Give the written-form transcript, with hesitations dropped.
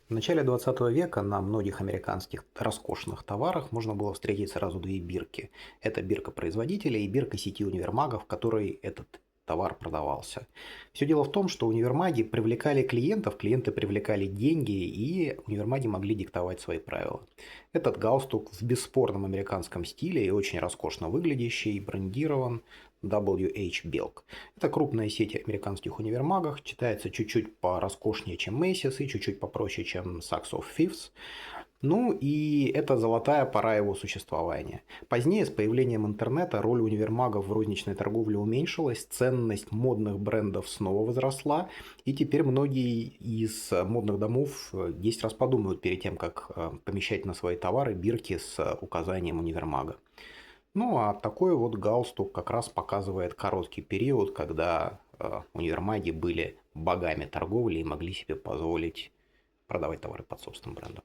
В начале 20 века на многих американских роскошных товарах можно было встретить сразу две бирки. Это бирка производителя и бирка сети универмагов, в которой этот товар продавался. Все дело в том, что универмаги привлекали клиентов, клиенты привлекали деньги, и универмаги могли диктовать свои правила. Этот галстук в бесспорном американском стиле и очень роскошно выглядящий, брендирован WH Belk. Это крупная сеть американских универмагов, читается чуть-чуть пороскошнее, чем Macy's, и чуть-чуть попроще, чем Saks of Fifth. Ну и это золотая пора его существования. Позднее, с появлением интернета, роль универмагов в розничной торговле уменьшилась, ценность модных брендов снова возросла, и теперь многие из модных домов 10 раз подумают перед тем, как помещать на свои товары бирки с указанием универмага. Ну, а такой вот галстук как раз показывает короткий период, когда универмаги были богами торговли и могли себе позволить продавать товары под собственным брендом.